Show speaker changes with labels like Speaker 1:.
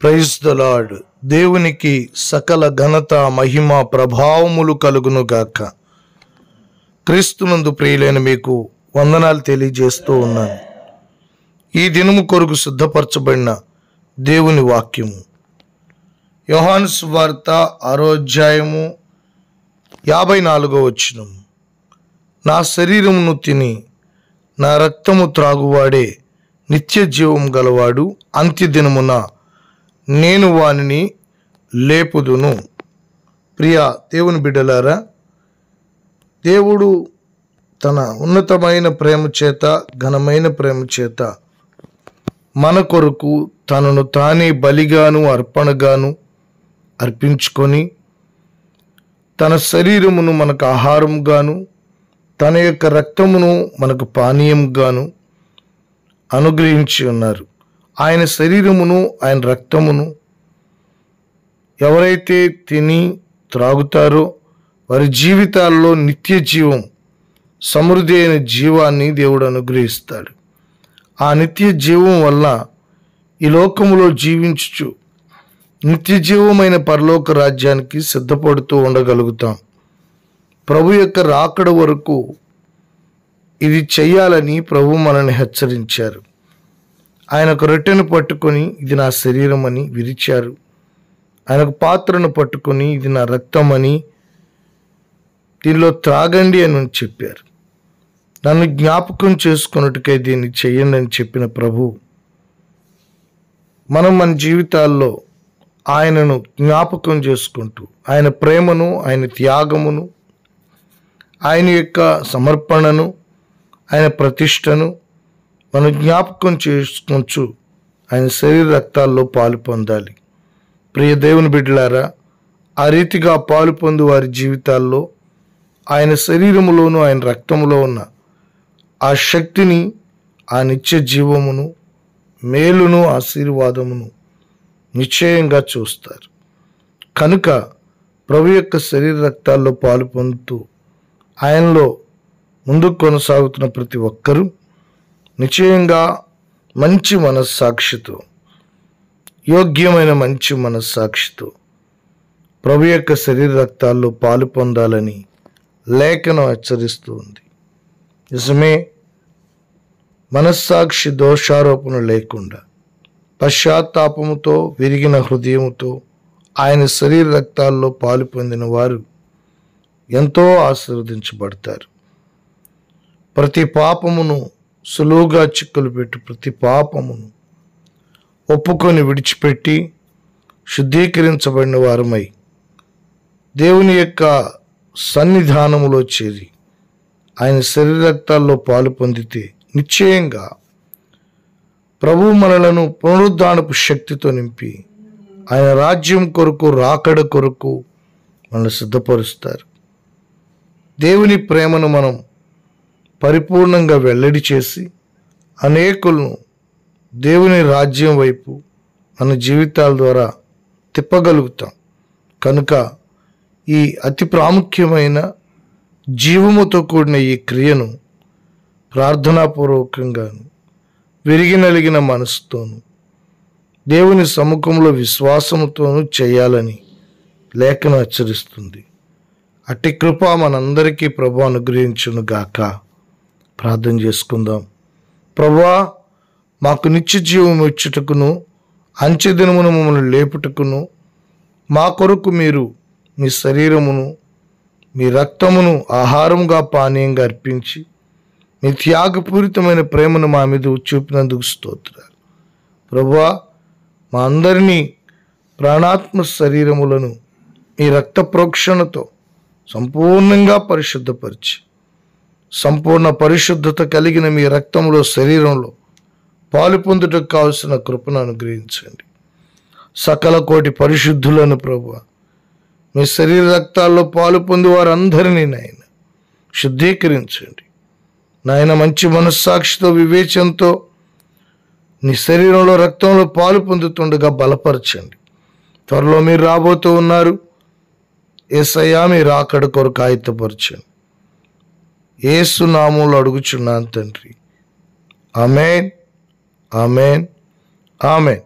Speaker 1: Praise the lord. దేవునికి సకల ఘనత మహిమ ప్రభావములు కలుగును గాక. క్రీస్తునందు ప్రియులైన మీకు వందనాలు తెలియజేస్తూ ఉన్నాను. ఈ దినము కొరకు సిద్ధపరచబడిన దేవుని వాక్యము యోహాను సువార్త 6వ అధ్యాయము 54వ వచనము. నా శరీరమును తిని నా రక్తము త్రాగువాడే నిత్య జీవం గలవాడు, అంత్యదినమున నేను వానిని లేపుదును. ప్రియ దేవుని బిడ్డలారా, దేవుడు తన ఉన్నతమైన ప్రేమ చేత, ఘనమైన ప్రేమ చేత మన కొరకు తనను తానే బలిగాను అర్పణగాను అర్పించుకొని తన శరీరమును మనకు ఆహారంగాను తన యొక్క రక్తమును మనకు పానీయంగాను అనుగ్రహించి ఉన్నారు. ఆయన శరీరమును ఆయన రక్తమును ఎవరైతే తిని త్రాగుతారో వారి జీవితాల్లో నిత్య జీవం, సమృద్ధి అయిన జీవాన్ని దేవుడు అనుగ్రహిస్తాడు. ఆ నిత్య జీవం వల్ల ఈ లోకములో జీవించుచు నిత్య జీవమైన పరలోక రాజ్యానికి సిద్ధపడుతూ ఉండగలుగుతాం. ప్రభు యొక్క రాకడ వరకు ఇది చెయ్యాలని ప్రభు మనల్ని హెచ్చరించారు. ఆయనకు రొట్టెను పట్టుకొని ఇది నా శరీరం అని విరిచారు. ఆయనకు పాత్రను పట్టుకొని ఇది నా రక్తం అని దీనిలో త్రాగండి అని చెప్పారు. నన్ను జ్ఞాపకం చేసుకున్నట్టుకై దీన్ని చెయ్యండి అని చెప్పిన ప్రభు మనం మన జీవితాల్లో ఆయనను జ్ఞాపకం చేసుకుంటూ ఆయన ప్రేమను, ఆయన త్యాగమును, ఆయన యొక్క సమర్పణను, ఆయన ప్రతిష్టను మనం జ్ఞాపకం చేసుకొంచు ఆయన శరీర రక్తాల్లో పాలు పొందాలి. ప్రియ దేవుని బిడ్డలారా, ఆ రీతిగా పాలు పొందు వారి జీవితాల్లో ఆయన శరీరములోను ఆయన రక్తములో ఉన్న ఆ శక్తిని, ఆ నిత్య జీవమును, మేలును, ఆశీర్వాదమును నిశ్చయంగా చూస్తారు. కనుక ప్రభు యొక్క శరీర రక్తాల్లో పాలు పొందుతూ ఆయనలో ముందుకు కొనసాగుతున్న ప్రతి ఒక్కరూ నిశ్చయంగా మంచి మనస్సాక్షితో, యోగ్యమైన మంచి మనస్సాక్షితో ప్రభు యొక్క శరీర రక్తాల్లో పాలు పొందాలని లేఖనం హెచ్చరిస్తూ ఉంది. నిజమే, మనస్సాక్షి దోషారోపణ లేకుండా పశ్చాత్తాపముతో విరిగిన హృదయముతో ఆయన శరీర రక్తాల్లో పాలు పొందిన వారు ఎంతో ఆశీర్వదించబడతారు. ప్రతి పాపమును సులువుగా చిక్కులు పెట్టి ప్రతి పాపమును ఒప్పుకొని విడిచిపెట్టి శుద్ధీకరించబడిన వారమై దేవుని యొక్క సన్నిధానములో చేరి ఆయన శరీర రక్తాల్లో పాలు పొందితే నిశ్చయంగా ప్రభు మనలను పునరుద్ధానపు శక్తితో నింపి ఆయన రాజ్యం కొరకు, రాకడ కొరకు మనల్ని సిద్ధపరుస్తారు. దేవుని ప్రేమను మనం పరిపూర్ణంగా వెల్లడి చేసి అనేకులను దేవుని రాజ్యం వైపు మన జీవితాల ద్వారా తిప్పగలుగుతాం. కనుక ఈ అతి ప్రాముఖ్యమైన జీవముతో కూడిన ఈ క్రియను ప్రార్థనాపూర్వకంగాను విరిగి నలిగిన మనసుతోనూ దేవుని సముఖంలో విశ్వాసముతోనూ చేయాలని లేఖనం హెచ్చరిస్తుంది. అట్టి కృప మనందరికీ ప్రభు అనుగ్రహించును గాక. ప్రార్థన చేసుకుందాం. ప్రభువా, మాకు నిత్య జీవం ఇచ్చుటకును అంచెదినమును మమ్మల్ని లేపుటకును మా కొరకు మీరు మీ శరీరమును, మీ రక్తమును ఆహారంగా పానీయంగా అర్పించి మీ త్యాగపూరితమైన ప్రేమను మా మీద చూపినందుకు స్తోత్రాలు. ప్రభువా, మా అందరినీ ప్రాణాత్మ శరీరములను మీ రక్త ప్రోక్షణతో సంపూర్ణంగా పరిశుద్ధపరిచి సంపూర్ణ పరిశుద్ధత కలిగిన మీ రక్తంలో, శరీరంలో పాలు పొందుటకు కావలసిన కృపను అనుగ్రహించండి. సకల కోటి పరిశుద్ధులను ప్రభువా మీ శరీర రక్తాల్లో పాలు పొంది వారందరినీ నాయన శుద్ధీకరించండి. నాయన మంచి మనస్సాక్షితో, వివేచనతో నీ శరీరంలో, రక్తంలో పాలు పొందుతుండగా బలపరచండి. త్వరలో మీరు రాబోతూ ఉన్నారు. యేసయ్యా, మీ రాకడ కొరకు ఆయుత్తపరచండి. యేసు నామములో అడుగుచున్నాను తండ్రి. ఆమేన్, ఆమేన్, ఆమేన్.